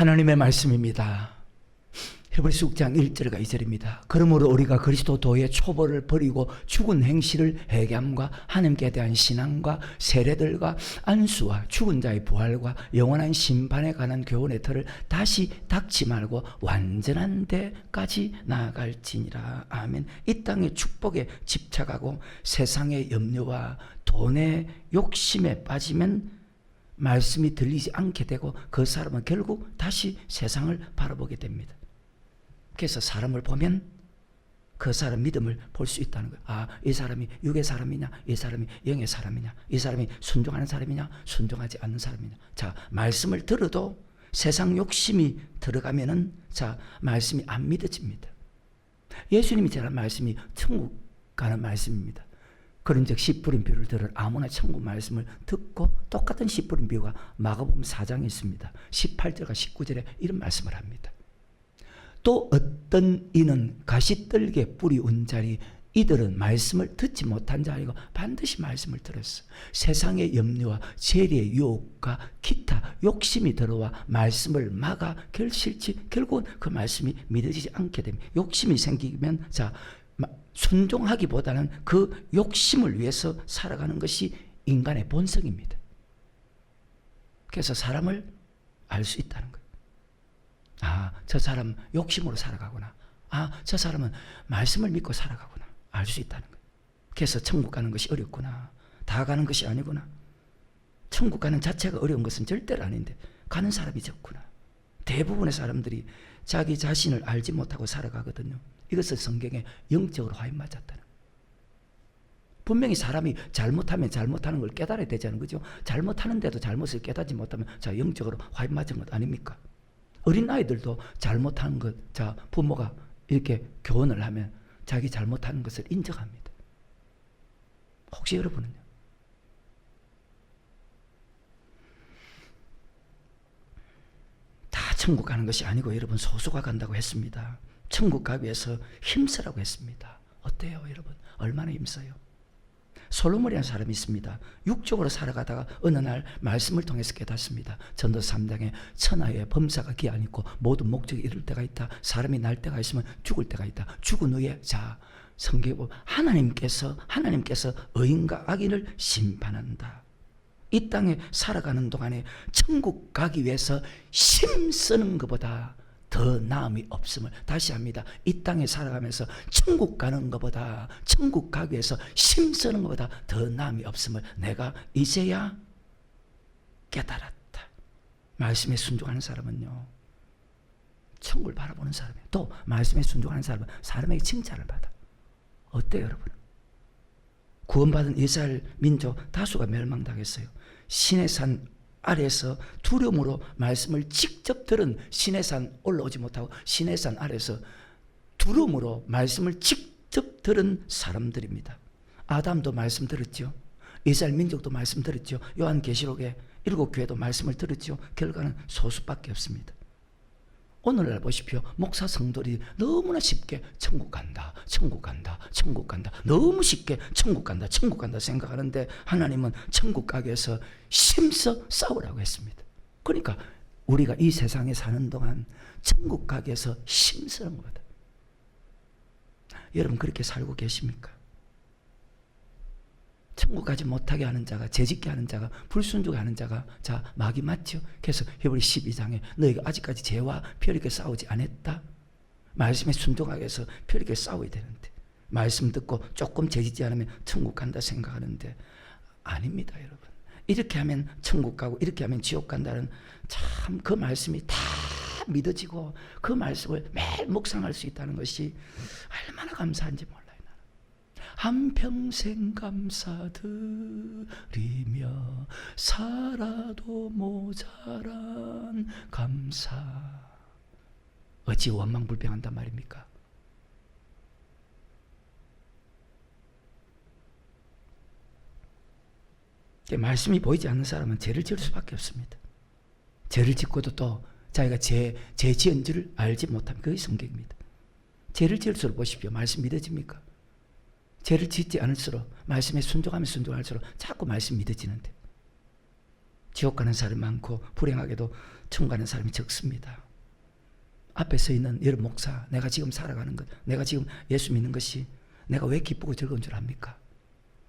하나님의 말씀입니다. 히브리서 6장 1절과 2절입니다. 그러므로 우리가 그리스도도의 초벌을 버리고 죽은 행실을 회개함과 하나님께 대한 신앙과 세례들과 안수와 죽은 자의 부활과 영원한 심판에 관한 교훈의 틀을 다시 닦지 말고 완전한 데까지 나아갈지니라. 아멘. 이 땅의 축복에 집착하고 세상의 염려와 돈의 욕심에 빠지면 말씀이 들리지 않게 되고 그 사람은 결국 다시 세상을 바라보게 됩니다. 그래서 사람을 보면 그 사람 믿음을 볼 수 있다는 거예요. 아, 이 사람이 육의 사람이냐, 이 사람이 영의 사람이냐, 이 사람이 순종하는 사람이냐, 순종하지 않는 사람이냐. 자, 말씀을 들어도 세상 욕심이 들어가면은 자, 말씀이 안 믿어집니다. 예수님이 전한 말씀이 천국 가는 말씀입니다. 그런즉 씨 뿌린 비유를 들어 아무나 천국 말씀을 듣고 똑같은 씨 뿌린 비유가 마가복음 4장에 있습니다. 18절과 19절에 이런 말씀을 합니다. 또 어떤 이는 가시떨기에 뿌리 온 자리, 이들은 말씀을 듣지 못한 자리고 반드시 말씀을 들었어. 세상의 염려와 재리의 유혹과 기타 욕심이 들어와 말씀을 막아 결실치 결국은 그 말씀이 믿어지지 않게 됩니다. 욕심이 생기면 자, 순종하기보다는 그 욕심을 위해서 살아가는 것이 인간의 본성입니다. 그래서 사람을 알 수 있다는 거예요. 아, 저 사람 욕심으로 살아가구나. 아, 저 사람은 말씀을 믿고 살아가구나. 알 수 있다는 거예요. 그래서 천국 가는 것이 어렵구나. 다 가는 것이 아니구나. 천국 가는 자체가 어려운 것은 절대로 아닌데 가는 사람이 적구나. 대부분의 사람들이 자기 자신을 알지 못하고 살아가거든요. 이것을 성경에 영적으로 화인 맞았다는 거예요. 분명히 사람이 잘못하면 잘못하는 걸 깨달아야 되잖아요. 그죠? 잘못하는데도 잘못을 깨닫지 못하면 자, 영적으로 화인 맞은 것 아닙니까? 어린아이들도 잘못하는 것, 자, 부모가 이렇게 교훈을 하면 자기 잘못하는 것을 인정합니다. 혹시 여러분은요? 다 천국 가는 것이 아니고 여러분 소수가 간다고 했습니다. 천국 가기 위해서 힘쓰라고 했습니다. 어때요, 여러분? 얼마나 힘써요? 솔로몬이라는 사람이 있습니다. 육적으로 살아가다가 어느 날 말씀을 통해서 깨닫습니다. 전도서 3장에 천하의 범사가 기한이 있고 모든 목적이 이룰 때가 있다. 사람이 날 때가 있으면 죽을 때가 있다. 죽은 후에 자, 성경에 보면 하나님께서 의인과 악인을 심판한다. 이 땅에 살아가는 동안에 천국 가기 위해서 힘쓰는 것보다 더 나음이 없음을 다시 합니다. 이 땅에 살아가면서 천국 가는 것보다 천국 가기 위해서 힘쓰는 것보다 더 나음이 없음을 내가 이제야 깨달았다. 말씀에 순종하는 사람은요, 천국을 바라보는 사람이에요. 또 말씀에 순종하는 사람은 사람에게 칭찬을 받아. 어때요, 여러분? 구원받은 이스라엘 민족 다수가 멸망당했어요. 시내산 아래에서 두려움으로 말씀을 직접 들은 시내산 올라오지 못하고 시내산 아래에서 두려움으로 말씀을 직접 들은 사람들입니다. 아담도 말씀 들었죠. 이스라엘 민족도 말씀 들었죠. 요한계시록에 7교회도 말씀을 들었죠. 결과는 소수밖에 없습니다. 오늘날 보십시오. 목사 성도들이 너무나 쉽게 천국 간다, 천국 간다, 천국 간다, 너무 쉽게 천국 간다, 천국 간다 생각하는데 하나님은 천국 가기 위해서 힘써 싸우라고 했습니다. 그러니까 우리가 이 세상에 사는 동안 천국 가기 위해서 힘쓰는 거다. 여러분 그렇게 살고 계십니까? 천국 가지 못하게 하는 자가, 죄짓게 하는 자가, 불순종하게 하는 자가 자, 마귀 맞죠? 그래서 히브리 12장에 너희가 아직까지 죄와 펴리게 싸우지 않았다. 말씀에 순종하기 위해서 펴리게 싸워야 되는데 말씀 듣고 조금 죄짓지 않으면 천국 간다 생각하는데 아닙니다, 여러분. 이렇게 하면 천국 가고 이렇게 하면 지옥 간다는 참 그 말씀이 다 믿어지고 그 말씀을 매일 묵상할 수 있다는 것이 얼마나 감사한지 몰라요. 한평생 감사드리며 살아도 모자란 감사. 어찌 원망불평한단 말입니까? 말씀이 보이지 않는 사람은 죄를 지을 수밖에 없습니다. 죄를 짓고도 또 자기가 죄 지은 줄을 알지 못하면 그게 성경입니다. 죄를 지을수록 보십시오. 말씀 믿어집니까? 죄를 짓지 않을수록 말씀에 순종하면 순종할수록 자꾸 말씀 믿어지는데 지옥 가는 사람이 많고 불행하게도 천국 가는 사람이 적습니다. 앞에 서 있는 여러분 목사, 내가 지금 살아가는 것, 내가 지금 예수 믿는 것이 내가 왜 기쁘고 즐거운 줄 압니까?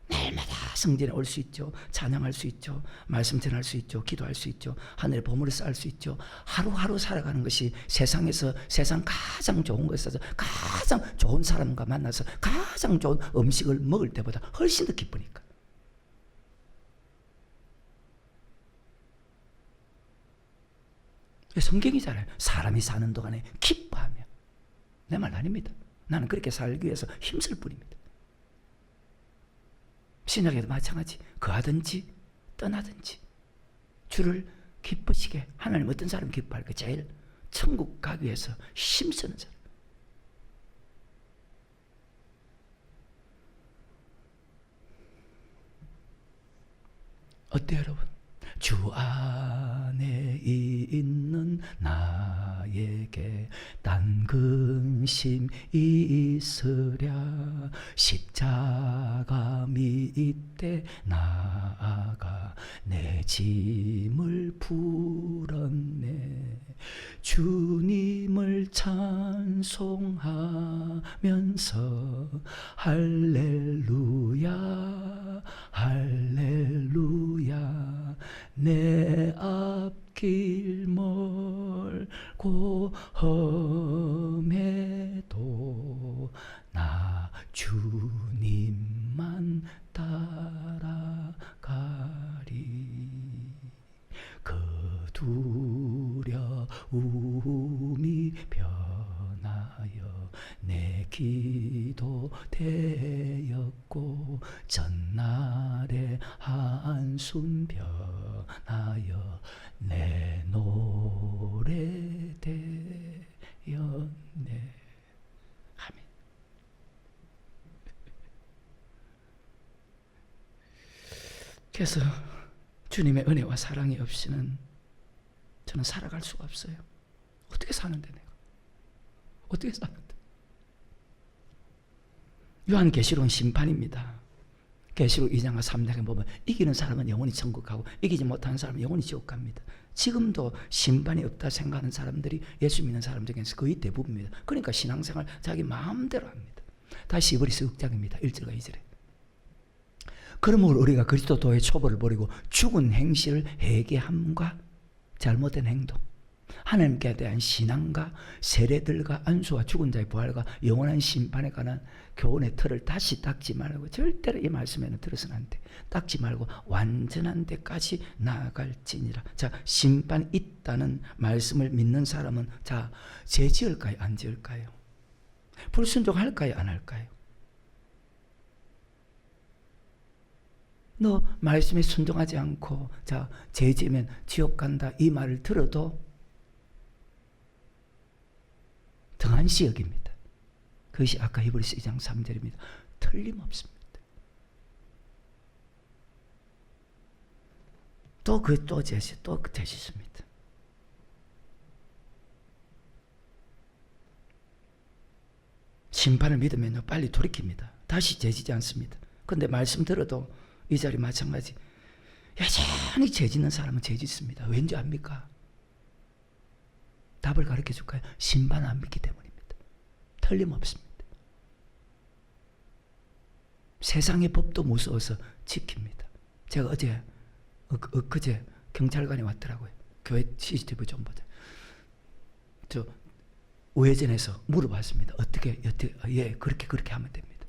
날마다 성전에 올 수 있죠. 찬양할 수 있죠. 말씀 전할 수 있죠. 기도할 수 있죠. 하늘의 보물을 쌓을 수 있죠. 하루하루 살아가는 것이 세상에서 세상 가장 좋은 것에서 가장 좋은 사람과 만나서 가장 좋은 음식을 먹을 때보다 훨씬 더 기쁘니까. 성경이잖아요. 사람이 사는 동안에 기뻐하며. 내 말 아닙니다. 나는 그렇게 살기 위해서 힘쓸 뿐입니다. 신약에도 마찬가지. 거하든지 떠나든지 주를 기쁘시게. 하나님 어떤 사람 기뻐할까? 제일 천국 가기 위해서 힘쓰는 사람. 어때요 여러분? 주 안에 있는 나에게 딴 근심 있으랴. 십자가 밑에 나아가 내 짐을 풀었네. 주님을 찬송하면서 할렐루야 할렐루야. 내 앞길 멀고 험해도 나 주님만 따라가리. 그 두려움이 변하여 내 기도 되었고 전날의 한숨 변하여 내 노래 되었네. 아멘. 그래서 주님의 은혜와 사랑이 없이는 저는 살아갈 수가 없어요. 어떻게 사는데 내가? 어떻게 사는데? 요한계시록은 심판입니다. 계시록 2장과 3장에 보면 이기는 사람은 영원히 천국 가고 이기지 못하는 사람은 영원히 지옥 갑니다. 지금도 심판이 없다 생각하는 사람들이 예수 믿는 사람 중에서 거의 대부분입니다. 그러니까 신앙생활 자기 마음대로 합니다. 다시 히브리서 6장입니다. 1절과 2절에. 그러므로 우리가 그리스도의 초보를 버리고 죽은 행실을 회개함과 잘못된 행동, 하나님께 대한 신앙과 세례들과 안수와 죽은 자의 부활과 영원한 심판에 관한 교훈의 틀을 다시 닦지 말고, 절대로 이 말씀에는 들어서는 안 돼. 닦지 말고 완전한 데까지 나아갈지니라. 자, 심판 있다는 말씀을 믿는 사람은 자, 죄 지을까요? 안 지을까요? 불순종할까요? 안 할까요? 너 말씀에 순종하지 않고 자, 죄 지으면 지옥 간다 이 말을 들어도 등한시 여깁니다. 그것이 아까 히브리서 2장 3절입니다. 틀림없습니다. 또 죄시, 또 죄짓습니다. 심판을 믿으면요 빨리 돌이킵니다. 다시 죄지지 않습니다. 그런데 말씀 들어도 이 자리 마찬가지. 여전히 죄짓는 사람은 죄짓습니다. 왠지 압니까? 답을 가르쳐 줄까요? 심판 안 믿기 때문입니다. 틀림없습니다. 세상의 법도 무서워서 지킵니다. 제가 어제 엊그제 경찰관이 왔더라고요. 교회 CCTV 좀 보자. 저 우회전해서 물어봤습니다. 어떻게 예 그렇게 하면 됩니다.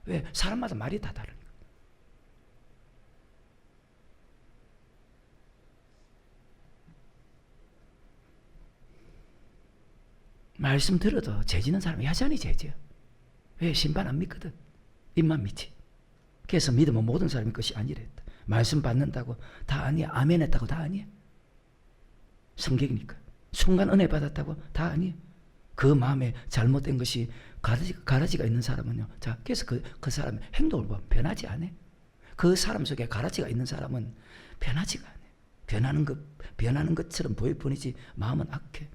왜? 사람마다 말이 다 다르니까. 말씀 들어도 죄지는 사람은 여전히 죄지요. 왜? 심판 안 믿거든. 입만 믿지. 그래서 믿으면 모든 사람의 것이 아니랬다. 말씀 받는다고 다 아니야. 아멘 했다고 다 아니야. 성경이니까. 순간 은혜 받았다고 다 아니야. 그 마음에 잘못된 것이 가라지가 있는 사람은요. 자, 그래서 그 사람의 행동을 보면 변하지 않아. 그 사람 속에 가라지가 있는 사람은 변하지가 않아. 변하는 것처럼 보일 뿐이지 마음은 악해.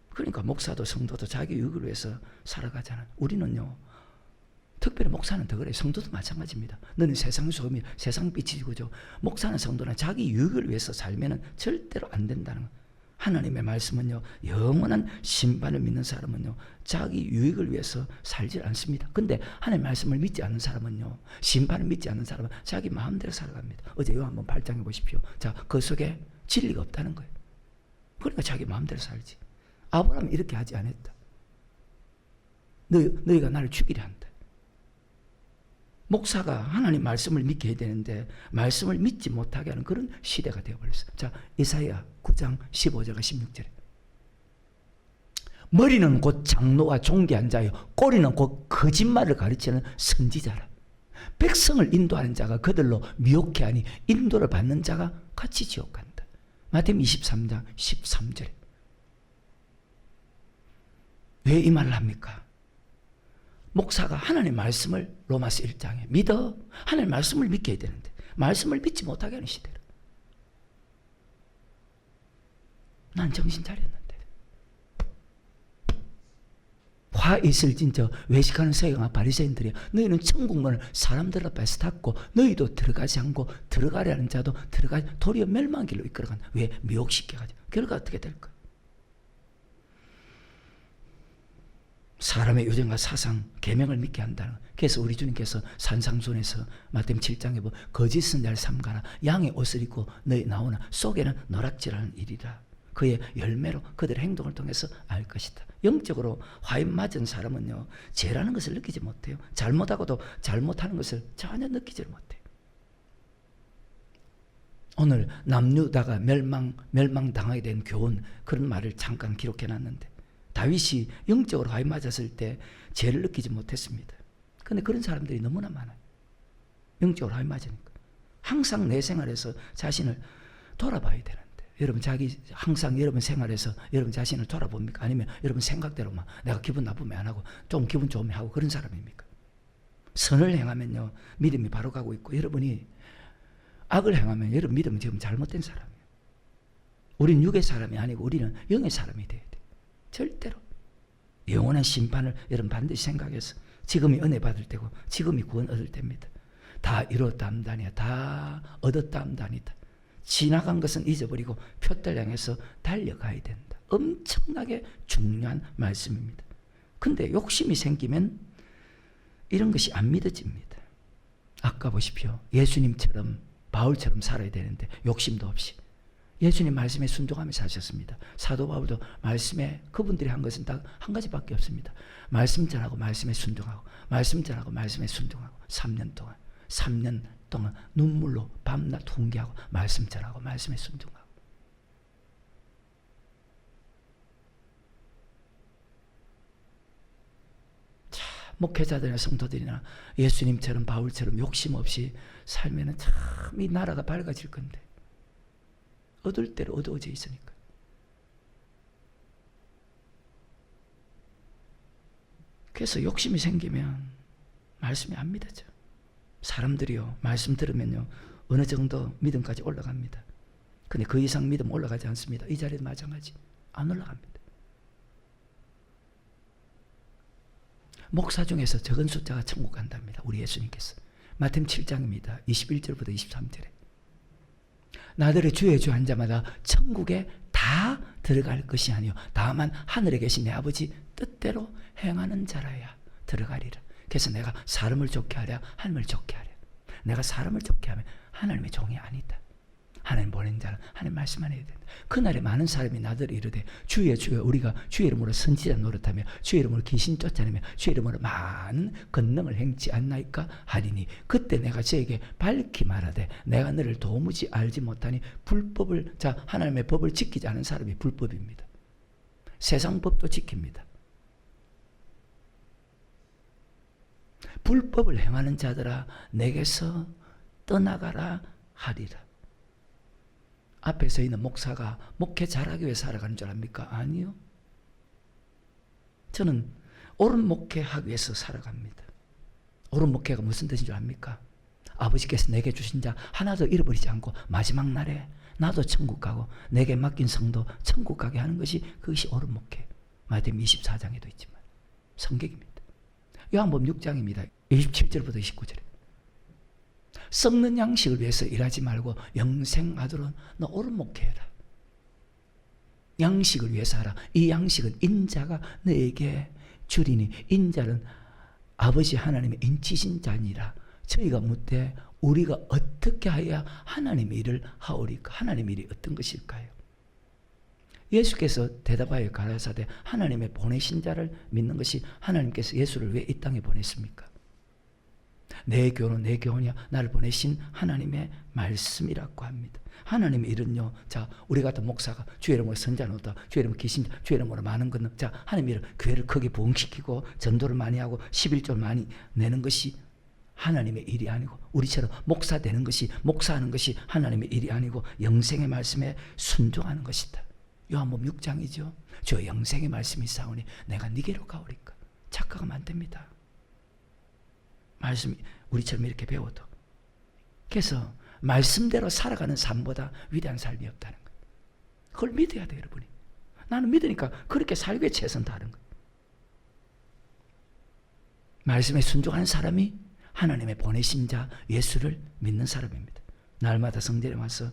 그러니까 목사도 성도도 자기 유익을 위해서 살아가잖아. 우리는요 특별히 목사는 더 그래요. 성도도 마찬가지입니다. 너는 세상 소금이 세상 빛이고죠. 목사는 성도는 자기 유익을 위해서 살면은 절대로 안 된다는 거예요. 하나님의 말씀은요, 영원한 심판을 믿는 사람은요, 자기 유익을 위해서 살질 않습니다. 근데 하나님의 말씀을 믿지 않는 사람은요, 심판을 믿지 않는 사람은 자기 마음대로 살아갑니다. 어제 요 한번 8장에 보십시오. 자, 그 속에 진리가 없다는 거예요. 그러니까 자기 마음대로 살지. 아브라함은 이렇게 하지 않았다. 너희가 나를 죽이려 한다. 목사가 하나님 말씀을 믿게 해야 되는데 말씀을 믿지 못하게 하는 그런 시대가 되어버렸어요. 자, 이사야 9장 15절과 16절에 머리는 곧 장로와 존귀한 자요 꼬리는 곧 거짓말을 가르치는 선지자라. 백성을 인도하는 자가 그들로 미혹해 하니 인도를 받는 자가 같이 지옥 간다. 마태복음 23장 13절에 왜 이 말을 합니까? 목사가 하나님의 말씀을 로마서 1장에 믿어 하나님의 말씀을 믿게 해야 되는데 말씀을 믿지 못하게 하는 시대로 난 정신 차렸는데 화 있을 진저 외식하는 서기관과 바리새인들이 너희는 천국문을 사람들 앞에서 닫고 너희도 들어가지 않고 들어가려 하는 자도 들어가지 도리어 멸망 길로 이끌어간다. 왜? 미혹시켜 가지고. 결과 어떻게 될까? 사람의 유전과 사상, 계명을 믿게 한다는 거예요. 그래서 우리 주님께서 산상순에서 마태복음 7장에 보면 거짓 선지자를 삼가라. 양의 옷을 입고 너희 나오나 속에는 노략질하는 일이라. 그의 열매로 그들의 행동을 통해서 알 것이다. 영적으로 화인 맞은 사람은요, 죄라는 것을 느끼지 못해요. 잘못하고도 잘못하는 것을 전혀 느끼지 못해요. 오늘 남유다가 멸망당하게 된 교훈, 그런 말을 잠깐 기록해놨는데 다윗이 영적으로 화인 맞았을 때 죄를 느끼지 못했습니다. 그런데 그런 사람들이 너무나 많아요. 영적으로 화인 맞으니까. 항상 내 생활에서 자신을 돌아봐야 되는데 여러분 항상 여러분 생활에서 여러분 자신을 돌아봅니까? 아니면 여러분 생각대로만 내가 기분 나쁘면 안 하고 좀 기분 좋으면 하고 그런 사람입니까? 선을 행하면요 믿음이 바로 가고 있고 여러분이 악을 행하면 여러분 믿음은 지금 잘못된 사람이에요. 우리는 육의 사람이 아니고 우리는 영의 사람이 돼야 돼. 절대로 영원한 심판을 여러분 반드시 생각해서 지금이 은혜 받을 때고 지금이 구원 얻을 때입니다. 다 이뤘다 함도 아니야. 다 얻었다 함도 아니다. 지나간 것은 잊어버리고 표대를 향해서 달려가야 된다. 엄청나게 중요한 말씀입니다. 근데 욕심이 생기면 이런 것이 안 믿어집니다. 아까 보십시오. 예수님처럼 바울처럼 살아야 되는데 욕심도 없이 예수님 말씀에 순종하며 사셨습니다. 사도 바울도 말씀에 그분들이 한 것은 딱 한 가지밖에 없습니다. 말씀 전하고 말씀에 순종하고 말씀 전하고 말씀에 순종하고 3년 동안 눈물로 밤낮 훈계하고 말씀 전하고 말씀에 순종하고 자, 목회자들이나 성도들이나 예수님처럼 바울처럼 욕심 없이 살면은 참 이 나라가 밝아질 건데 얻을 대로 어두워져 있으니까. 그래서 욕심이 생기면 말씀이 안 믿어져. 사람들이요 말씀 들으면요 어느 정도 믿음까지 올라갑니다. 근데 그 이상 믿음 올라가지 않습니다. 이 자리도 마찬가지. 안 올라갑니다. 목사 중에서 적은 숫자가 천국 간답니다. 우리 예수님께서. 마태복음 7장입니다. 21절부터 23절에 나들이 주의 주 한 자마다 천국에 다 들어갈 것이 아니요 다만 하늘에 계신 내 아버지 뜻대로 행하는 자라야 들어가리라. 그래서 내가 사람을 좋게 하랴 하나님을 좋게 하랴. 내가 사람을 좋게 하면 하나님의 종이 아니다. 하나님 보낸 자는 하나님 말씀만 해야 된다. 그날에 많은 사람이 나더러 이르되 주여 주여 우리가 주의 이름으로 선지자 노릇하며 주의 이름으로 귀신 쫓아내며 주의 이름으로 많은 권능을 행치 않나이까 하리니 그때 내가 저에게 밝히 말하되 내가 너를 도무지 알지 못하니 불법을 하나님의 법을 지키지 않은 사람이 불법입니다. 세상 법도 지킵니다. 불법을 행하는 자들아 내게서 떠나가라 하리라. 앞에 서 있는 목사가 목회 잘하기 위해 살아가는 줄 압니까? 아니요. 저는 옳은 목회하기 위해서 살아갑니다. 옳은 목회가 무슨 뜻인 줄 압니까? 아버지께서 내게 주신 자 하나도 잃어버리지 않고 마지막 날에 나도 천국 가고 내게 맡긴 성도 천국 가게 하는 것이 그것이 옳은 목회. 마태복음 24장에도 있지만 성경입니다. 요한복음 6장입니다. 27절부터 29절에 썩는 양식을 위해서 일하지 말고 영생하도록 너 옳은 목회해라. 양식을 위해서 하라. 이 양식은 인자가 너에게 주리니 인자는 아버지 하나님의 인치신 자니라. 저희가 묻되 우리가 어떻게 하여야 하나님의 일을 하오리까? 하나님의 일이 어떤 것일까요? 예수께서 대답하여 가라사대 하나님의 보내신 자를 믿는 것이 하나님께서 예수를 왜 이 땅에 보냈습니까? 내 교훈은 내 교훈이야. 나를 보내신 하나님의 말씀이라고 합니다. 하나님의 일은요. 자, 우리 같은 목사가 주의 이름으로 선자노다, 주의 이름으로 계신다, 주의 이름으로 많은 건, 자, 하나님의 일은 교회를 크게 부흥시키고 전도를 많이 하고 11조를 많이 내는 것이 하나님의 일이 아니고, 우리처럼 목사 되는 것이, 목사하는 것이 하나님의 일이 아니고 영생의 말씀에 순종하는 것이다. 요한복음 6장이죠. 저 영생의 말씀이 있사오니 내가 네게로 가오리까. 착각하면 안 됩니다. 말씀이 우리처럼 이렇게 배워도. 그래서 말씀대로 살아가는 삶보다 위대한 삶이 없다는 거예요. 그걸 믿어야 돼요, 여러분이. 나는 믿으니까 그렇게 살기에 최선 다하는 거예요. 말씀에 순종하는 사람이 하나님의 보내신 자 예수를 믿는 사람입니다. 날마다 성전에 와서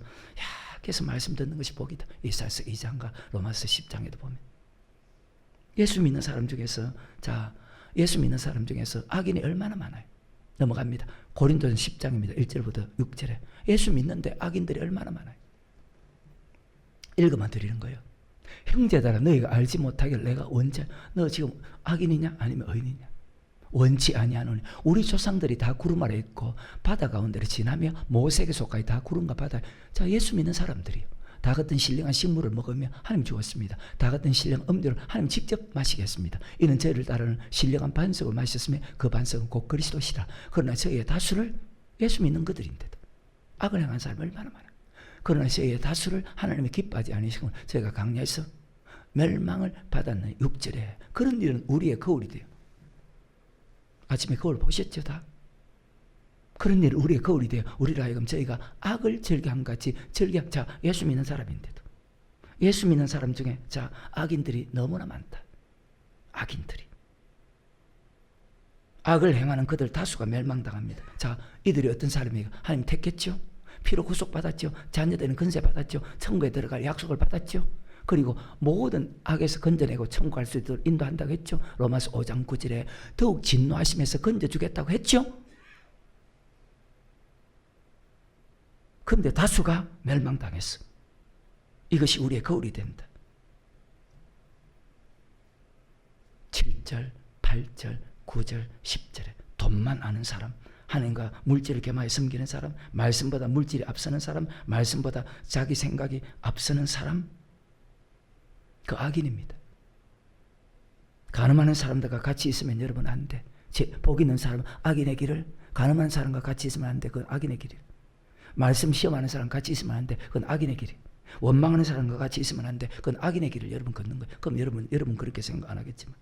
그래서 말씀 듣는 것이 복이다. 이사야서 2장과 로마서 10장에도 보면 예수 믿는 사람 중에서, 자, 예수 믿는 사람 중에서 악인이 얼마나 많아요. 넘어갑니다. 고린도전 10장입니다. 1절부터 6절에 예수 믿는데 악인들이 얼마나 많아요. 읽어만 드리는 거예요. 형제들아 너희가 알지 못하길 내가 언제, 너 지금 악인이냐 아니면 의인이냐? 원치 아니하노니 우리 조상들이 다 구름 아래 있고 바다 가운데를 지나며 모세에게 속하여 다 구름과 바다. 자, 예수 믿는 사람들이요. 다 같은 신령한 식물을 먹으며 하나님 주었습니다. 다 같은 신령한 음료를 하나님 직접 마시겠습니다. 이는 저희를 따르는 신령한 반석을 마셨으며 그 반석은 곧 그리스도시라. 그러나 저희의 다수를, 예수 믿는 그들인데도 악을 행한 사람이 얼마나 많아요. 그러나 저희의 다수를 하나님의 기뻐하지 않으시고 저희가 강야에서 멸망을 받았는 6절에 그런 일은 우리의 거울이 돼요. 아침에 거울 보셨죠 다? 그런 일 우리의 거울이 돼요. 우리로 하여금 저희가 악을 즐겨함 같이 즐겨. 자, 예수 믿는 사람인데도 예수 믿는 사람 중에 자, 악인들이 너무나 많다. 악인들이 악을 행하는 그들 다수가 멸망당합니다. 자, 이들이 어떤 사람이에요? 하나님 택했죠. 피로 구속받았죠. 자녀되는 건세 받았죠. 천국에 들어갈 약속을 받았죠. 그리고 모든 악에서 건져내고 천국 갈 수 있도록 인도한다고 했죠. 로마서 5장 9절에 더욱 진노하시면서 건져주겠다고 했죠. 그런데 다수가 멸망당했어. 이것이 우리의 거울이 된다. 7절, 8절, 9절, 10절에 돈만 아는 사람, 하나님과 물질을 겸하여 섬기는 사람, 말씀보다 물질이 앞서는 사람, 말씀보다 자기 생각이 앞서는 사람, 그 악인입니다. 가늠하는 사람들과 같이 있으면 여러분 안 돼. 복 있는 사람은 악인의 길을, 가늠하는 사람과 같이 있으면 안 돼. 그건 악인의 길이에요. 말씀 시험하는 사람 같이 있으면 안 돼. 그건 악인의 길이에요. 원망하는 사람과 같이 있으면 안 돼. 그건 악인의 길을 여러분 걷는 거예요. 그럼 여러분 그렇게 생각 안 하겠지만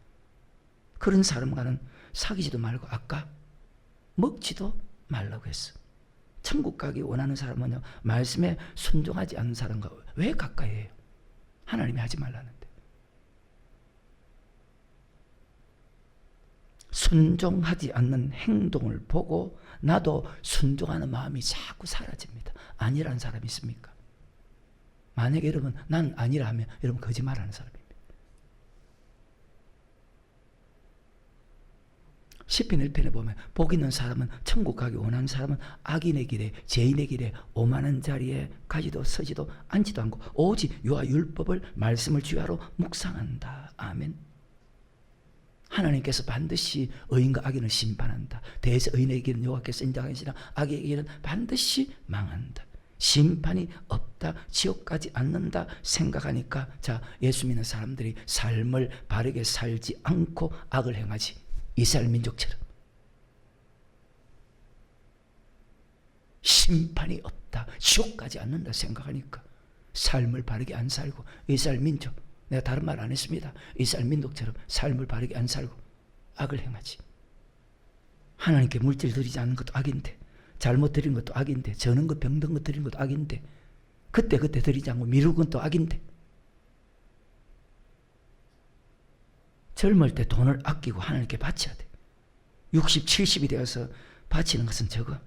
그런 사람과는 사귀지도 말고 아까 먹지도 말라고 했어. 천국 가기 원하는 사람은요, 말씀에 순종하지 않는 사람과 왜 가까이 해요? 하나님이 하지 말라는데. 순종하지 않는 행동을 보고 나도 순종하는 마음이 자꾸 사라집니다. 아니라는 사람이 있습니까? 만약에 여러분 난 아니라 하면 여러분 거짓말하는 사람입니다. 시편 1편에 보면 복 있는 사람은, 천국 가기 원하는 사람은 악인의 길에, 죄인의 길에, 오만한 자리에 가지도 서지도 앉지도 않고 오직 유아 율법을, 말씀을 주야로 묵상한다. 아멘. 하나님께서 반드시 의인과 악인을 심판한다. 대에서 의인의 길은 여호와께서 인정하시나 악의 길은 반드시 망한다. 심판이 없다, 지옥 가지 않는다 생각하니까, 자, 예수 믿는 사람들이 삶을 바르게 살지 않고 악을 행하지. 이스라엘 민족처럼 심판이 없다, 지옥 가지 않는다 생각하니까 삶을 바르게 안 살고, 이스라엘 민족, 내가 다른 말 안 했습니다. 이스라엘 민족처럼 삶을 바르게 안 살고 악을 행하지. 하나님께 물질 드리지 않는 것도 악인데, 잘못 드리는 것도 악인데, 저는 것 병든 것 드리는 것도 악인데, 그때 드리지 않고 미루는 것도 악인데, 젊을 때 돈을 아끼고 하나님께 바쳐야 돼. 60, 70이 되어서 바치는 것은 적어.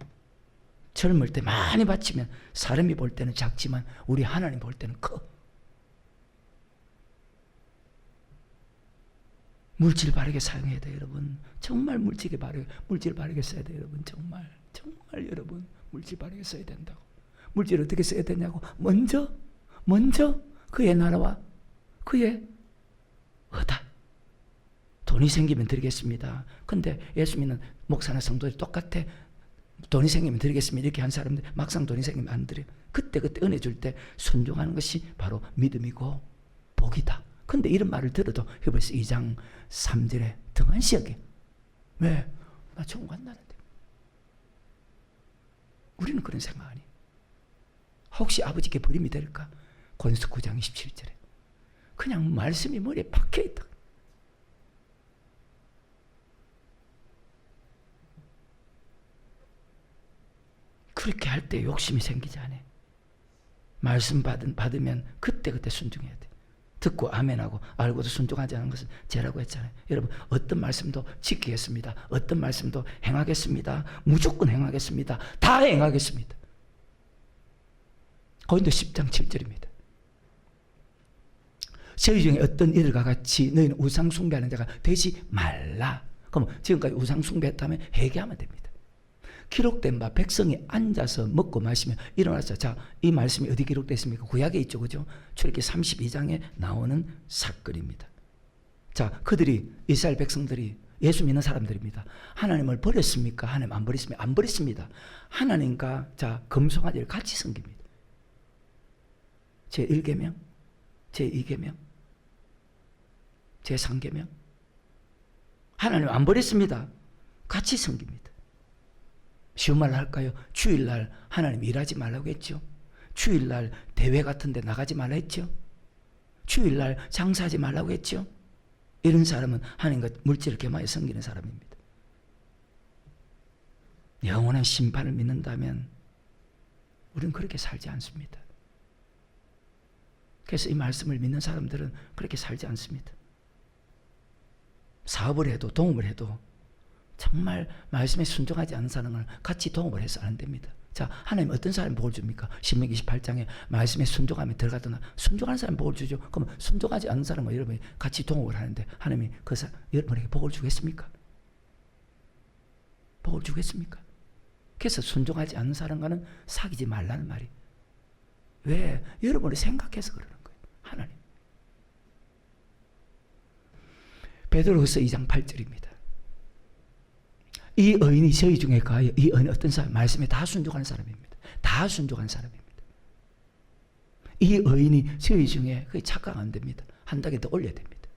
젊을 때 많이 바치면 사람이 볼 때는 작지만 우리 하나님 볼 때는 커. 물질 바르게 사용해야 돼요, 여러분. 정말 물질 바르게 써야 돼요, 여러분. 정말 여러분 물질 바르게 써야 된다고. 물질 어떻게 써야 되냐고. 먼저 그의 나라와 그의 의다. 돈이 생기면 드리겠습니다. 근데 예수 믿는 목사나 성도들이 똑같아. 돈이 생기면 드리겠습니다. 이렇게 한 사람들 막상 돈이 생기면 안 드려. 그때 은혜 줄 때 순종하는 것이 바로 믿음이고 복이다. 근데 이런 말을 들어도 히브리서 2장 3절에 등한시 여겨. 왜? 나 천국 간다는데. 우리는 그런 생각 아니에요. 혹시 아버지께 버림이 될까? 고린도서 9장 27절에 그냥 말씀이 머리에 박혀있다. 그렇게 할 때 욕심이 생기지 않아요. 말씀 받으면 그때 순종해야 돼. 듣고 아멘하고 알고도 순종하지 않은 것은 죄라고 했잖아요. 여러분, 어떤 말씀도 지키겠습니다. 어떤 말씀도 행하겠습니다. 무조건 행하겠습니다. 다 행하겠습니다. 고린도 10장 7절입니다. 저희 중에 어떤 이들과 같이 너희는 우상 숭배하는 자가 되지 말라. 그럼 지금까지 우상 숭배했다면 회개하면 됩니다. 기록된 바 백성이 앉아서 먹고 마시며 일어나서, 자, 이 말씀이 어디 기록되어 있습니까? 구약에 있죠, 그죠? 출애굽기 32장에 나오는 사건입니다. 자, 그들이, 이스라엘 백성들이 예수 믿는 사람들입니다. 하나님을 버렸습니까? 하나님 안 버렸습니까? 안 버렸습니다. 하나님과, 자, 금송아지를 같이 섬깁니다. 제1계명, 제2계명, 제3계명. 하나님 안 버렸습니다. 같이 섬깁니다. 쉬운 말로 할까요? 주일날 하나님 일하지 말라고 했죠. 주일날 대회 같은 데 나가지 말라 했죠. 주일날 장사하지 말라고 했죠. 이런 사람은 하나님과 물질을 겸하여 섬기는 사람입니다. 영원한 심판을 믿는다면 우리는 그렇게 살지 않습니다. 그래서 이 말씀을 믿는 사람들은 그렇게 살지 않습니다. 사업을 해도 동업을 해도 정말 말씀에 순종하지 않는 사람을 같이 동업을 해서 안 됩니다. 자, 하나님 어떤 사람이 복을 줍니까? 신명기 28장에 말씀에 순종하며 들어가거나 순종하는 사람이 복을 주죠. 그럼 순종하지 않는 사람과 여러분이 같이 동업을 하는데 하나님이 여러분에게 복을 주겠습니까? 복을 주겠습니까? 그래서 순종하지 않는 사람과는 사귀지 말라는 말이. 왜? 여러분이 생각해서 그러는 거예요. 하나님. 베드로후서 2장 8절입니다. 이 의인이 저희 중에 가하여, 이 의인은 어떤 사람? 말씀에 다 순종하는 사람입니다. 다 순종하는 사람입니다. 이 의인이 저희 중에 거의 착각 안 됩니다. 한 단계 더 올려야 됩니다.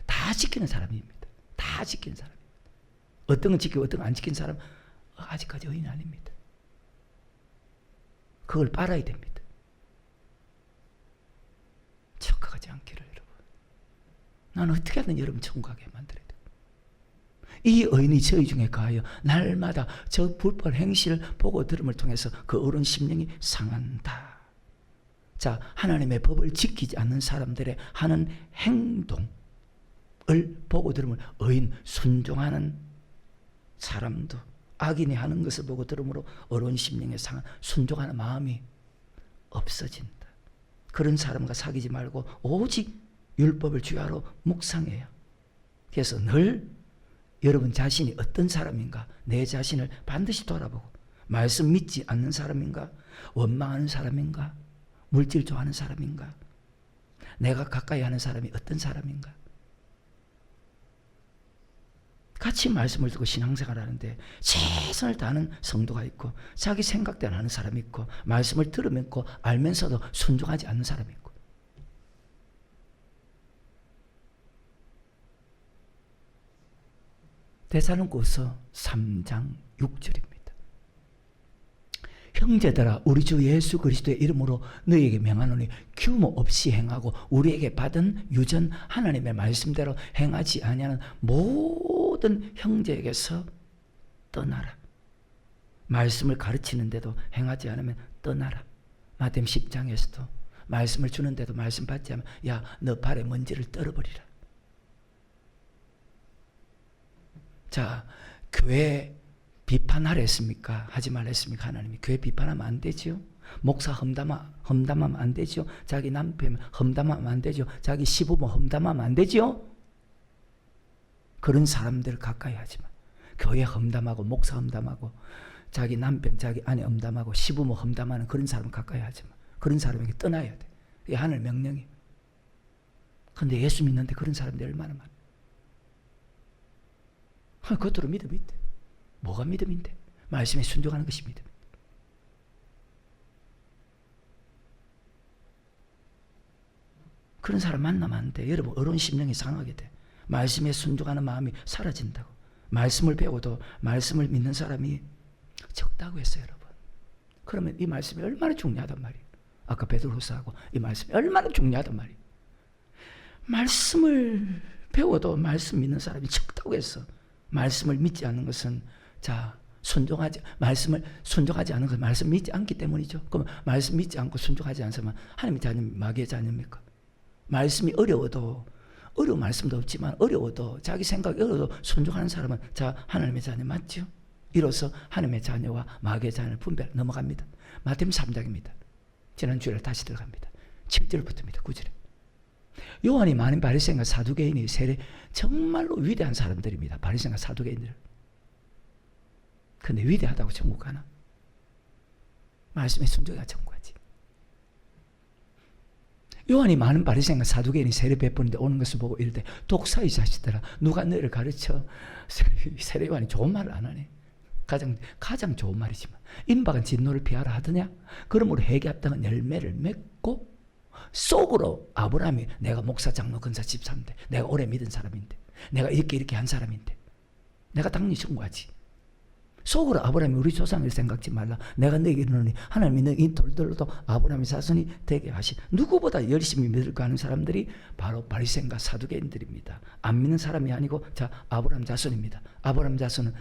다 지키는 사람입니다. 다 지키는 사람입니다. 어떤 건 지키고 어떤 건 안 지키는 사람 아직까지 의인이 아닙니다. 그걸 빨아야 됩니다. 착각하지 않기를 여러분. 나는 어떻게 하든 여러분 천국 가게 만들어야 돼요. 이 의인이 저희 중에 가하여 날마다 저 불법 행실을 보고 들음을 통해서 그 어른 심령이 상한다. 자, 하나님의 법을 지키지 않는 사람들의 하는 행동을 보고 들음을, 의인 순종하는 사람도 악인이 하는 것을 보고 들음으로 어른 심령에 상한 순종하는 마음이 없어진다. 그런 사람과 사귀지 말고 오직 율법을 주야로 묵상해요. 그래서 늘 여러분 자신이 어떤 사람인가, 내 자신을 반드시 돌아보고, 말씀 믿지 않는 사람인가, 원망하는 사람인가, 물질 좋아하는 사람인가, 내가 가까이 하는 사람이 어떤 사람인가. 같이 말씀을 듣고 신앙생활 하는데 최선을 다하는 성도가 있고, 자기 생각대로 하는 사람이 있고, 말씀을 들으면서 알면서도 순종하지 않는 사람이 있고. 데살로니가서 3장 6절입니다. 형제들아, 우리 주 예수 그리스도의 이름으로 너희에게 명하노니 규모 없이 행하고 우리에게 받은 유전 하나님의 말씀대로 행하지 아니하는 모든 형제에게서 떠나라. 말씀을 가르치는데도 행하지 않으면 떠나라. 마태복음 10장에서도 말씀을 주는데도 말씀 받지 않으면 야, 너 발에 먼지를 떨어버리라. 자, 교회 비판하라 했습니까? 하지 말라 했습니까? 하나님이. 교회 비판하면 안 되지요. 목사 험담하면 안 되죠. 자기 남편 험담하면 안 되죠. 자기 시부모 험담하면 안 되죠. 그런 사람들 가까이 하지 마. 교회 험담하고 목사 험담하고 자기 남편 자기 아내 험담하고 시부모 험담하는 그런 사람 가까이 하지 마. 그런 사람에게 떠나야 돼. 이게 하늘 명령이에요. 근데 예수 믿는데 그런 사람들이 얼마나 많아. 그것들은 믿음이 있대. 뭐가 믿음인데? 말씀에 순종하는 것이 믿음. 그런 사람 만나면 안 돼. 여러분 어려운 심령이 상하게 돼. 말씀에 순종하는 마음이 사라진다고. 말씀을 배워도 말씀을 믿는 사람이 적다고 했어요, 여러분. 그러면 이 말씀이 얼마나 중요하단 말이에요. 아까 베드로서하고 이 말씀이 얼마나 중요하단 말이에요. 말씀을 배워도 말씀 믿는 사람이 적다고 했어. 말씀을 믿지 않는 것은 말씀을 순종하지 않는 것은 말씀 믿지 않기 때문이죠. 그럼 말씀 믿지 않고 순종하지 않는 사람은 하나님의 자녀, 마귀의 자녀입니까? 말씀이 어려운 말씀도 없지만 어려워도 자기 생각이 어려워도 순종하는 사람은 하나님의 자녀 맞죠? 이로써 하나님의 자녀와 마귀의 자녀를 분별 넘어갑니다. 마태복음 3장입니다. 지난 주일에 다시 들어갑니다. 7절부터입니다. 9절에. 요한이 많은 바리새인과 사두개인이 정말로 위대한 사람들입니다. 바리새인과 사두개인들. 근데 위대하다고 천국 가나? 말씀에 순종해야 천국 가지. 요한이 많은 바리새인과 사두개인이 세례 베푸는데 오는 것을 보고 이르되 독사의 자식들아 누가 너희를 가르쳐. 세례 요한이 좋은 말을 안 하네. 가장 좋은 말이지만 임박은 진노를 피하라 하더냐. 그러므로 회개합당한 열매를 맺고 속으로 아브라함이 내가 목사 장로 근사 집사인데 내가 오래 믿은 사람인데 내가 이렇게 한 사람인데 내가 당연히 청구하지. 속으로 아브라함이 우리 조상을 생각지 말라. 내가 너에게 이르노니 하나님이 너희 돌들로도 아브라함의 자손이 되게 하시. 누구보다 열심히 믿을까 하는 사람들이 바로 바리새인과 사두개인들입니다. 안 믿는 사람이 아니고 아브라함 자손입니다. 아브라함 자손은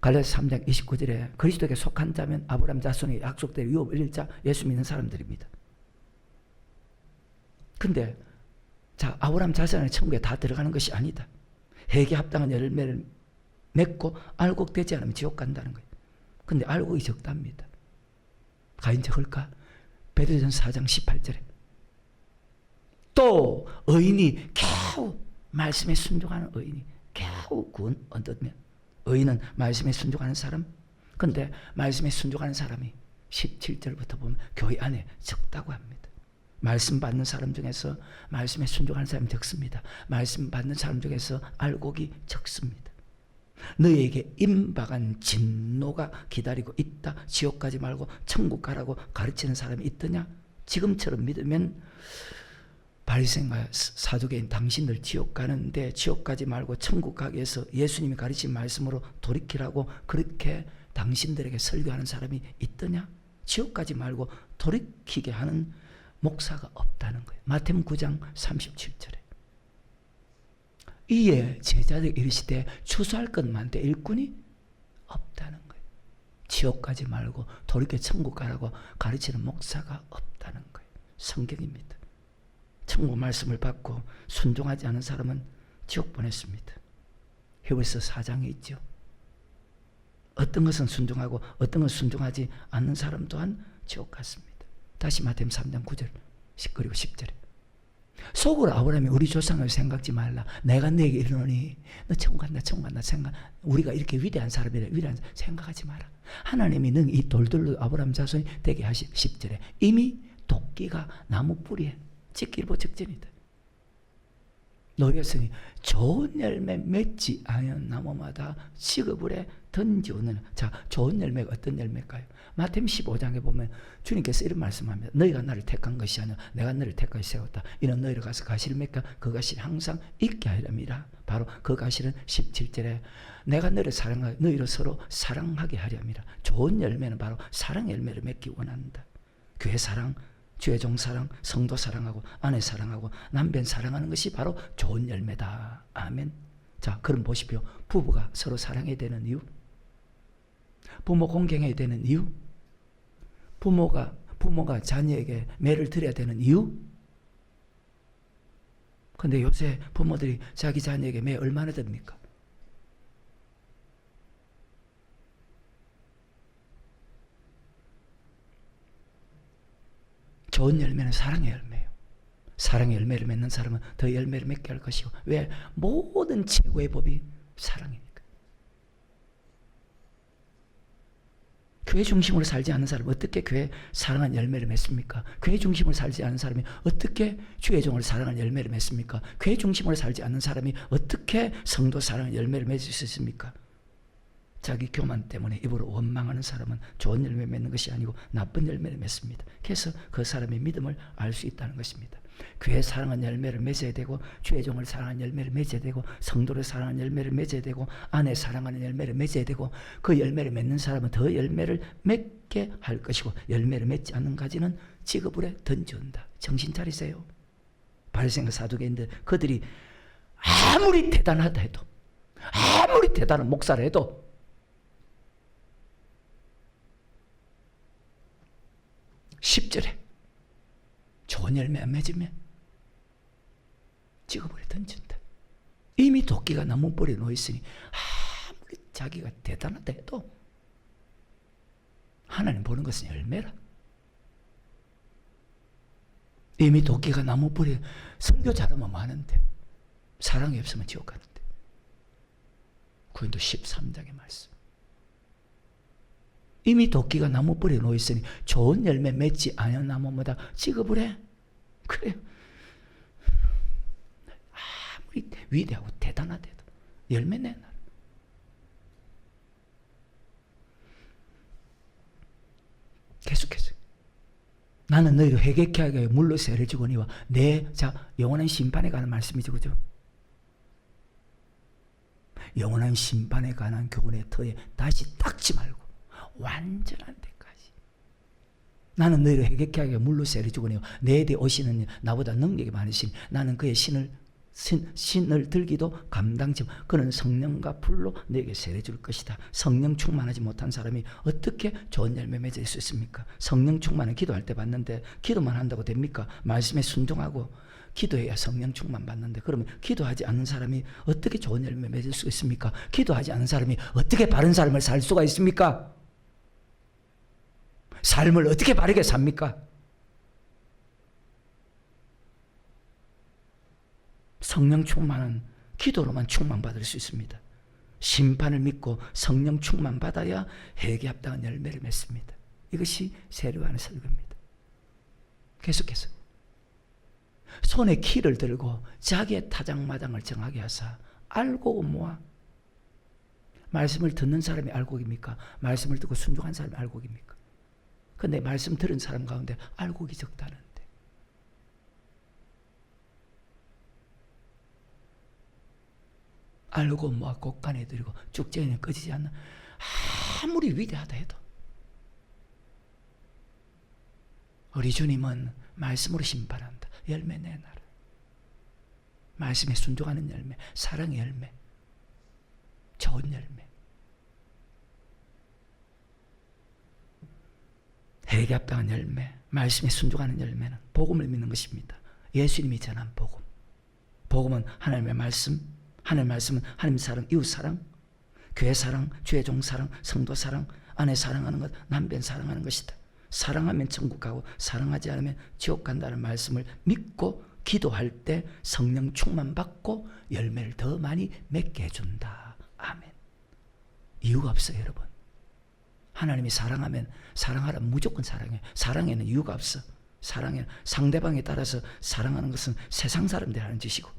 갈라디아서 3장 29절에 그리스도에게 속한 자면 아브라함 자손의 약속대로 유업을 잃을 자 예수 믿는 사람들입니다. 근데 아브라함 자손의 천국에 다 들어가는 것이 아니다. 회개 합당한 열매를 맺고 알곡되지 않으면 지옥 간다는 거예요. 근데 알곡이 적답니다. 가인 적을까? 베드로전서 4장 18절에 또 의인이 겨우 말씀에 순종하는 의인이 겨우 구원 얻으면 의인은 말씀에 순종하는 사람. 근데 말씀에 순종하는 사람이 17절부터 보면 교회 안에 적다고 합니다. 말씀 받는 사람 중에서 말씀에 순종하는 사람이 적습니다. 말씀 받는 사람 중에서 알곡이 적습니다. 너희에게 임박한 진노가 기다리고 있다. 지옥 가지 말고 천국 가라고 가르치는 사람이 있더냐? 지금처럼 믿으면 바리새인과 사두개인 당신들 지옥 가는데 지옥 가지 말고 천국 가기 위해서 예수님이 가르친 말씀으로 돌이키라고 그렇게 당신들에게 설교하는 사람이 있더냐? 지옥 가지 말고 돌이키게 하는 목사가 없다는 거예요. 마태복음 9장 37절에 이에 제자들 이르시되 추수할 것 많되 일꾼이 없다는 거예요. 지옥 가지 말고 돌이켜 천국 가라고 가르치는 목사가 없다는 거예요. 성경입니다. 천국 말씀을 받고 순종하지 않은 사람은 지옥 보냈습니다. 히브리서 4장에 있죠. 어떤 것은 순종하고 어떤 것은 순종하지 않는 사람 또한 지옥 갔습니다. 다시 마태복음 3장 9절 그리고 10절에 속으로 아브라함이 우리 조상을 생각지 말라. 내가 너에게 이르노니 너 천국 간다 생각. 우리가 이렇게 위대한 사람이라 위대한 생각하지 마라. 하나님이 능 이 돌들로 아브라함 자손이 되게 하시. 10절에 이미 도끼가 나무 뿌리에 찍기로 직전이다. 노렸으니 좋은 열매 맺지 않은 나무마다 시급을에 던지오는. 좋은 열매가 어떤 열매일까요? 마태복음 15장에 보면 주님께서 이런 말씀합니다. 너희가 나를 택한 것이 아니라 내가 너를 택하여 세웠다. 이는 너희를 가서 가시를 맺까 그 가시를 항상 있게 하려니라. 바로 그 가시는 17절에 내가 너를 사랑하여 너희를 서로 사랑하게 하려니라. 좋은 열매는 바로 사랑 열매를 맺기 원한다. 교회 사랑, 주의 종 사랑, 성도 사랑하고 아내 사랑하고 남편 사랑하는 것이 바로 좋은 열매다. 아멘. 그럼 보십시오. 부부가 서로 사랑해야 되는 이유, 부모 공경해야 되는 이유, 부모가 자녀에게 매를 드려야 되는 이유. 근데 요새 부모들이 자기 자녀에게 매 얼마나 듭니까? 좋은 열매는 사랑의 열매예요. 사랑의 열매를 맺는 사람은 더 열매를 맺게 할 것이고, 왜? 모든 최고의 법이 사랑이니까. 교회 중심으로 살지 않는 사람은 어떻게 교회 사랑한 열매를 맺습니까? 교회 중심으로 살지 않는 사람이 어떻게 주의 종을 사랑한 열매를 맺습니까? 교회 중심으로 살지 않는 사람이 어떻게 성도 사랑한 열매를 맺을 수 있습니까? 자기 교만 때문에 입으로 원망하는 사람은 좋은 열매 맺는 것이 아니고 나쁜 열매를 맺습니다. 그래서 그 사람의 믿음을 알 수 있다는 것입니다. 교회 사랑한 열매를 맺어야 되고, 주의 종을 사랑한 열매를 맺어야 되고, 성도를 사랑한 열매를 맺어야 되고, 아내 사랑하는 열매를 맺어야 되고, 그 열매를 맺는 사람은 더 열매를 맺게 할 것이고, 열매를 맺지 않는 가지는 지구불에 던져온다. 정신 차리세요. 바리새인과 사두개인들, 그들이 아무리 대단하다 해도, 아무리 대단한 목사를 해도 (10절에) 좋은 열매 안 맺으면 찍어버려 던진다. 이미 도끼가 나무뿌리에 놓여있으니 아무리 자기가 대단하다 해도 하나님 보는 것은 열매라. 이미 도끼가 나무뿌리에, 설교 잘하면 많은데 사랑이 없으면 지옥 가는데. 고린도 13장의 말씀. 이미 도끼가 나무뿌리에 놓여있으니 좋은 열매 맺지 않은 나무마다 취급을 해. 그래요. 아무리 위대하고 대단하대도 열매 내놔. 계속해서 나는 너희를 회개케 하게 하여 물로 세를 주거니와 영원한 심판에 관한 말씀이죠. 그죠? 영원한 심판에 관한 교훈의 터에 다시 닦지 말고 완전한 데까지. 나는 너희를 회개케 하게 물로 세를 주거니와 내 뒤에 오시는 나보다 능력이 많으시니 나는 그의 신을 들기도 감당치 못. 그는 성령과 불로 너에게 세례 줄 것이다. 성령 충만하지 못한 사람이 어떻게 좋은 열매 맺을 수 있습니까? 성령 충만은 기도할 때 받는데 기도만 한다고 됩니까? 말씀에 순종하고 기도해야 성령 충만 받는데, 그러면 기도하지 않는 사람이 어떻게 좋은 열매 맺을 수 있습니까? 기도하지 않는 사람이 어떻게 바른 삶을 살 수가 있습니까? 삶을 어떻게 바르게 삽니까? 성령 충만은 기도로만 충만받을 수 있습니다. 심판을 믿고 성령 충만받아야 회개에 합당한 열매를 맺습니다. 이것이 세례요한의 설교입니다. 계속해서 손에 키를 들고 자기의 타작마당을 정하게 하사 알고 모아. 말씀을 듣는 사람이 알곡입니까? 말씀을 듣고 순종한 사람이 알곡입니까? 근데 말씀 들은 사람 가운데 알곡이 적다는데. 알고 모아 곡간에 들이고 쭉정이는 꺼지지 않는, 아무리 위대하다 해도 우리 주님은 말씀으로 심판한다. 열매 내놔라. 말씀에 순종하는 열매, 사랑의 열매, 좋은 열매. 회개에 합당한 열매, 말씀에 순종하는 열매는 복음을 믿는 것입니다. 예수님이 전한 복음. 복음은 하나님의 말씀, 하나님의 말씀은 하나님 사랑, 이웃 사랑, 교회 사랑, 주의 종 사랑, 성도 사랑, 아내 사랑하는 것, 남편 사랑하는 것이다. 사랑하면 천국 가고 사랑하지 않으면 지옥 간다는 말씀을 믿고 기도할 때 성령 충만 받고 열매를 더 많이 맺게 해준다. 아멘. 이유가 없어요, 여러분. 하나님이 사랑하면 사랑하라, 무조건 사랑해. 사랑에는 이유가 없어. 사랑에는 상대방에 따라서 사랑하는 것은 세상 사람들이 하는 짓이고,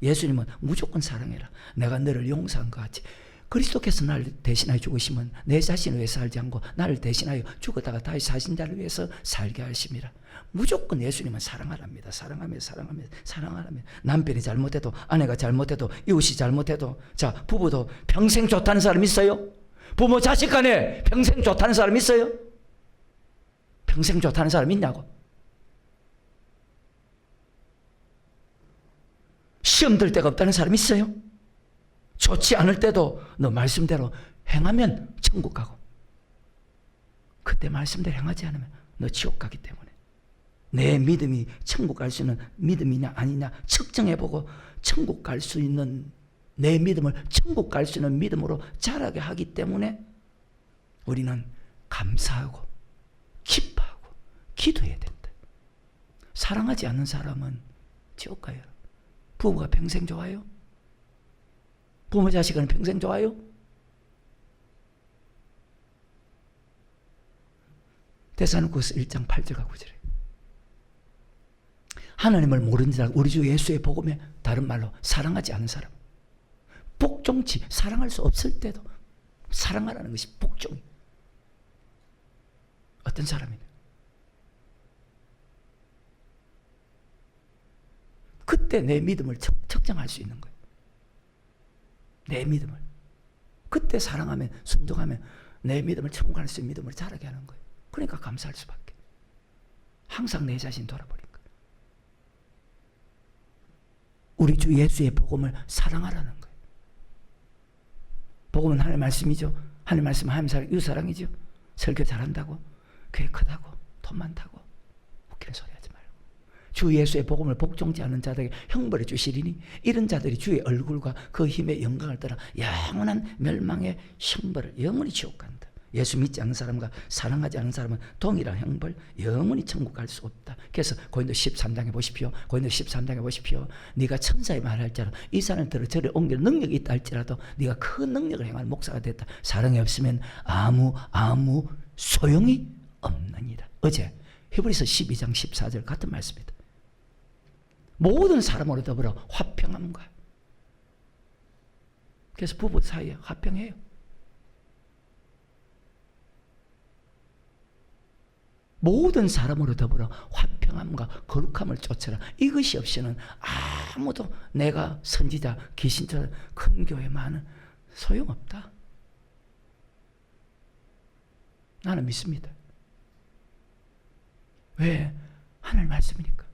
예수님은 무조건 사랑해라. 내가 너를 용서한 것 같이 그리스도께서 나를 대신하여 죽으시면 내 자신을 위해 살지 않고 나를 대신하여 죽었다가 다시 사신 자를 위해서 살게 하심이라. 무조건 예수님은 사랑하랍니다. 사랑하며 남편이 잘못해도, 아내가 잘못해도, 이웃이 잘못해도, 자, 부부도 평생 좋다는 사람 있어요? 부모 자식 간에 평생 좋다는 사람 있어요? 평생 좋다는 사람 있냐고? 시험 들 데가 없다는 사람 있어요? 좋지 않을 때도 너 말씀대로 행하면 천국 가고, 그때 말씀대로 행하지 않으면 너 지옥 가기 때문에 내 믿음이 천국 갈 수 있는 믿음이냐 아니냐 측정해보고 천국 갈 수 있는 내 믿음을 천국 갈 수 있는 믿음으로 자라게 하기 때문에 우리는 감사하고 기뻐하고 기도해야 된다. 사랑하지 않는 사람은 지옥 가요. 부부가 평생 좋아요? 부모 자식은 평생 좋아요? 데살로니가서 1장 8절과 9절에 하나님을 모르는 자라 우리 주 예수의 복음에 다른 말로 사랑하지 않는 사람, 복종치, 사랑할 수 없을 때도 사랑하라는 것이 복종이. 어떤 사람이냐? 그때 내 믿음을 측정할 수 있는 거예요. 내 믿음을. 그때 사랑하면, 순종하면 내 믿음을 천국할 수 있는 믿음을 자라게 하는 거예요. 그러니까 감사할 수밖에. 항상 내 자신 돌아버린 거예요. 우리 주 예수의 복음을 사랑하라는 거예요. 복음은 하나님의 말씀이죠. 하나님의 말씀은 하나님의 사랑, 이웃사랑이죠. 설교 잘한다고, 교회 크다고, 돈 많다고 웃기는 소리 하지 말고 주 예수의 복음을 복종지 않는 자들에게 형벌해 주시리니 이런 자들이 주의 얼굴과 그 힘의 영광을 따라 영원한 멸망의 형벌을, 영원히 지옥 간다. 예수 믿지 않는 사람과 사랑하지 않는 사람은 동일한 형벌, 영원히 천국 갈 수 없다. 그래서 고린도 13장에 보십시오. 고린도 13장에 보십시오. 네가 천사의 말을 할지라도 이 산을 들어 저리 옮길 능력이 있다 할지라도 네가 큰 능력을 행할 목사가 됐다. 사랑이 없으면 아무 소용이 없느니라. 어제 히브리서 12장 14절 같은 말씀입니다. 모든 사람으로 더불어 화평함과. 그래서 부부 사이에 화평해요. 모든 사람으로 더불어 화평함과 거룩함을 쫓아라. 이것이 없이는 아무도 내가 선지자, 귀신처럼 큰 교회 많은 소용없다. 나는 믿습니다. 왜? 하나님 말씀이니까.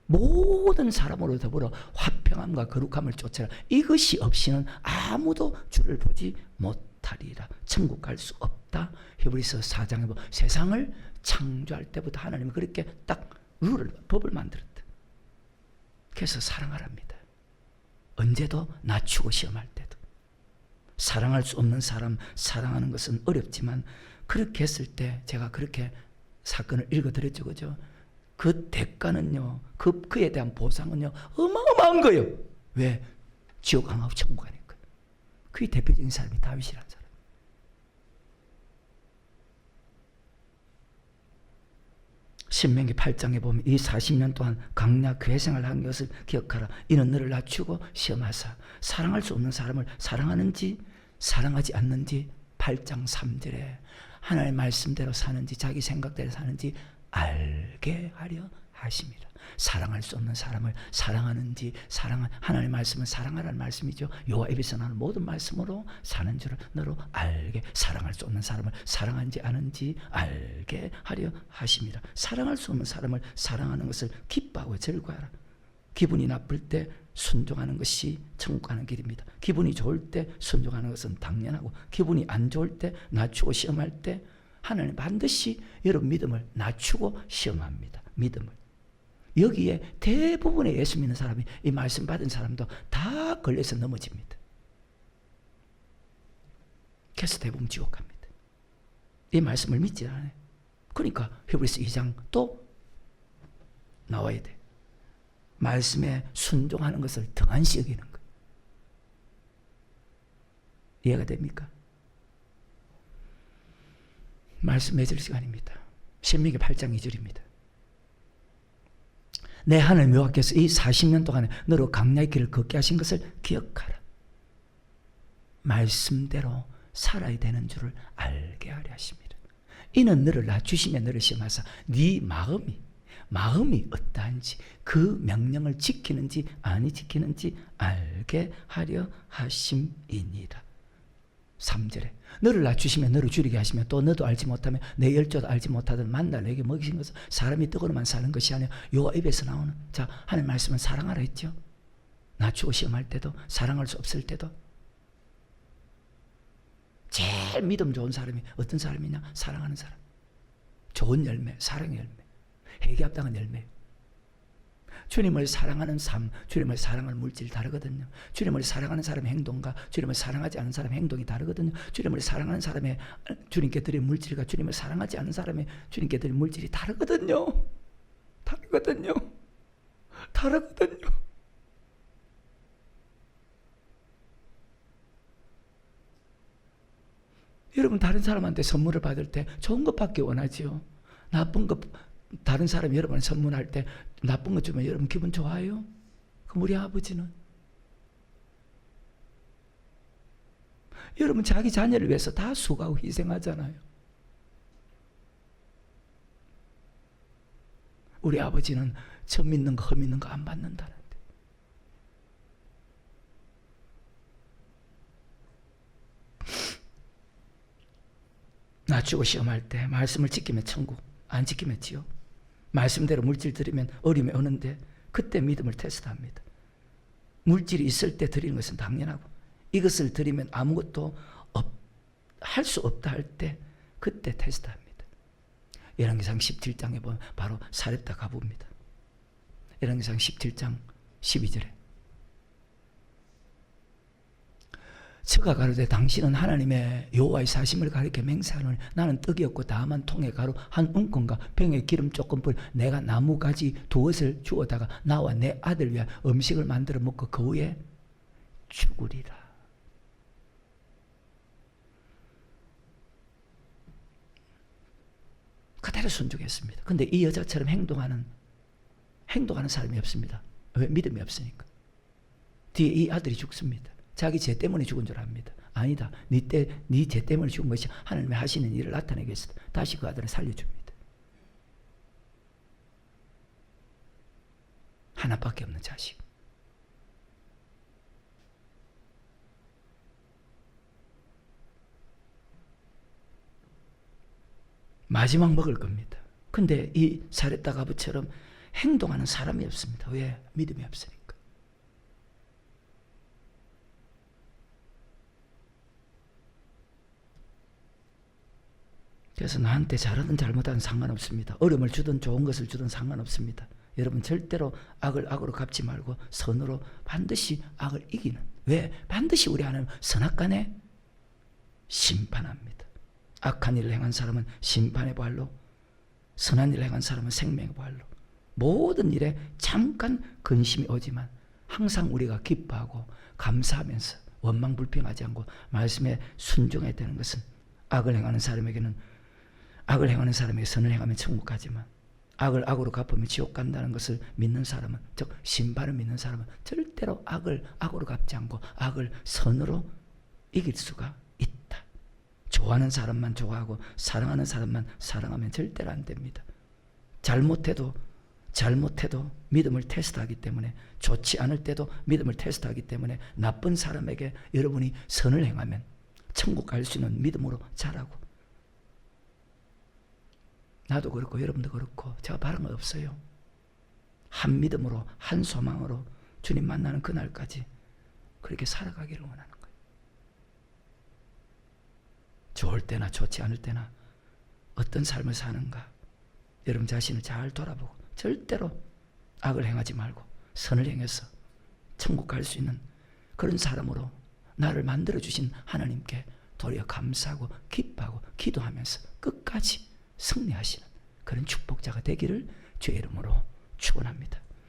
모든 사람으로 더불어 화평함과 거룩함을 쫓아라. 이것이 없이는 아무도 주를 보지 못하리라. 천국 갈 수 없다. 히브리서 4장에 보면 세상을 창조할 때부터 하나님이 그렇게 딱 룰을, 법을 만들었다. 그래서 사랑하랍니다. 언제도 낮추고 시험할 때도. 사랑할 수 없는 사람 사랑하는 것은 어렵지만 그렇게 했을 때 제가 그렇게 사건을 읽어드렸죠. 그죠? 그 대가는요, 그에 대한 보상은요, 어마어마한 거예요. 왜? 지옥 안 가고 천국 가니까. 그게 대표적인 사람이 다윗이라는 사람. 신명기 8장에 보면 이 40년 동안 강약 괴생을 한 것을 기억하라. 이는 너를 낮추고 시험하사 사랑할 수 없는 사람을 사랑하는지 사랑하지 않는지 8장 3절에 하나님의 말씀대로 사는지 자기 생각대로 사는지 알게 하려 하심이라. 사랑할 수 없는 사람을 사랑하는지 하나님의 말씀은 사랑하라는 말씀이죠. 여호와 입에서 나는 모든 말씀으로 사는 줄을 너로 알게. 사랑할 수 없는 사람을 사랑하는지 아는지 알게 하려 하심이라. 사랑할 수 없는 사람을 사랑하는 것을 기뻐하고 즐거워하라. 기분이 나쁠 때 순종하는 것이 천국 가는 길입니다. 기분이 좋을 때 순종하는 것은 당연하고 기분이 안 좋을 때 낮추고 시험할 때 하나님 반드시 여러분 믿음을 낮추고 시험합니다. 믿음을. 여기에 대부분의 예수 믿는 사람이 이 말씀 받은 사람도 다 걸려서 넘어집니다. 그래서 대부분 지옥 갑니다. 이 말씀을 믿지 않아요. 그러니까 히브리서 2장 또 나와야 돼. 말씀에 순종하는 것을 등한시 여기는 거예요. 이해가 됩니까? 말씀 맺을 시간입니다. 신명기 8장 2절입니다. 내 하나님 여호와께서 이 40년 동안에 너로 강야의 길을 걷게 하신 것을 기억하라. 말씀대로 살아야 되는 줄을 알게 하려 하십니다. 이는 너를 낮추시며 너를 시험하사 네 마음이 어떠한지 그 명령을 지키는지 아니 지키는지 알게 하려 하심이니라. 3절에 너를 낮추시면 너를 줄이게 하시며 또 너도 알지 못하며 내 열조도 알지 못하던 만날 내게 먹이신 것은 사람이 떡으로만 사는 것이 아니라 여호와 입에서 나오는. 자, 하나님 말씀은 사랑하라 했죠. 낮추고 시험할 때도 사랑할 수 없을 때도. 제일 믿음 좋은 사람이 어떤 사람이냐? 사랑하는 사람. 좋은 열매, 사랑의 열매, 회개합당한 열매. 주님을 사랑하는 삶, 주님을 사랑하는 물질이 다르거든요. 주님을 사랑하는 사람의 행동과 주님을 사랑하지 않는 사람의 행동이 다르거든요. 주님을 사랑하는 사람의 주님께 드린 물질과 주님을 사랑하지 않는 사람의 주님께 드린 물질이 다르거든요. 다르거든요. 다르거든요. 여러분 다른 사람한테 선물을 받을 때 좋은 것밖에 원하지요. 나쁜 것, 다른 사람이 여러분을 선물할 때 나쁜 것 주면 여러분 기분 좋아요? 그럼 우리 아버지는 여러분 자기 자녀를 위해서 다 수고하고 희생하잖아요. 우리 아버지는 저 믿는 거, 허 믿는 거 안 받는다는데. 낮추고 시험할 때 말씀을 지키면 천국, 안 지키면 지옥. 말씀대로 물질 드리면 어림이 오는데 그때 믿음을 테스트합니다. 물질이 있을 때 드리는 것은 당연하고 이것을 드리면 아무것도 할 수 없다 할 때 그때 테스트합니다. 열왕기상 17장에 보면 바로 사렙다 가부입니다. 열왕기상 17장 12절에 저가 가로되 당신은 하나님의 여호와의 사심을 가리켜 맹세하노니 나는 떡이 없고 다만 통에 가루 한 웅큼과 병에 기름 조금 뿌려 내가 나무가지 두엇을 주어다가 나와 내 아들 위하여 음식을 만들어 먹고 그 후에 죽으리라. 그대로 순종했습니다. 근데 이 여자처럼 행동하는 사람이 없습니다. 왜? 믿음이 없으니까. 뒤에 이 아들이 죽습니다. 자기 죄 때문에 죽은 줄 압니다. 아니다. 네 죄 때문에 죽은 것이 하나님의 하시는 일을 나타내기 위해서 다시 그 아들을 살려줍니다. 하나밖에 없는 자식. 마지막 먹을 겁니다. 근데 이 사렙다 가부처럼 행동하는 사람이 없습니다. 왜? 믿음이 없으니까. 그래서 나한테 잘하든 잘못하든 상관없습니다. 어려움을 주든 좋은 것을 주든 상관없습니다. 여러분 절대로 악을 악으로 갚지 말고 선으로 반드시 악을 이기는. 왜? 반드시 우리 하나님 선악간에 심판합니다. 악한 일을 행한 사람은 심판의 보활로, 선한 일을 행한 사람은 생명의 보활로. 모든 일에 잠깐 근심이 오지만 항상 우리가 기뻐하고 감사하면서 원망불평하지 않고 말씀에 순종해야 되는 것은 악을 행하는 사람에게 선을 행하면 천국 가지만 악을 악으로 갚으면 지옥 간다는 것을 믿는 사람은, 즉 심판을 믿는 사람은 절대로 악을 악으로 갚지 않고 악을 선으로 이길 수가 있다. 좋아하는 사람만 좋아하고 사랑하는 사람만 사랑하면 절대로 안 됩니다. 잘못해도 믿음을 테스트하기 때문에, 좋지 않을 때도 믿음을 테스트하기 때문에 나쁜 사람에게 여러분이 선을 행하면 천국 갈 수 있는 믿음으로 자라고. 나도 그렇고 여러분도 그렇고 제가 바른 거 없어요. 한 믿음으로 한 소망으로 주님 만나는 그날까지 그렇게 살아가기를 원하는 거예요. 좋을 때나 좋지 않을 때나 어떤 삶을 사는가 여러분 자신을 잘 돌아보고 절대로 악을 행하지 말고 선을 행해서 천국 갈 수 있는 그런 사람으로 나를 만들어주신 하나님께 도리어 감사하고 기뻐하고 기도하면서 끝까지 승리하시는 그런 축복자가 되기를 주의 이름으로 축원합니다.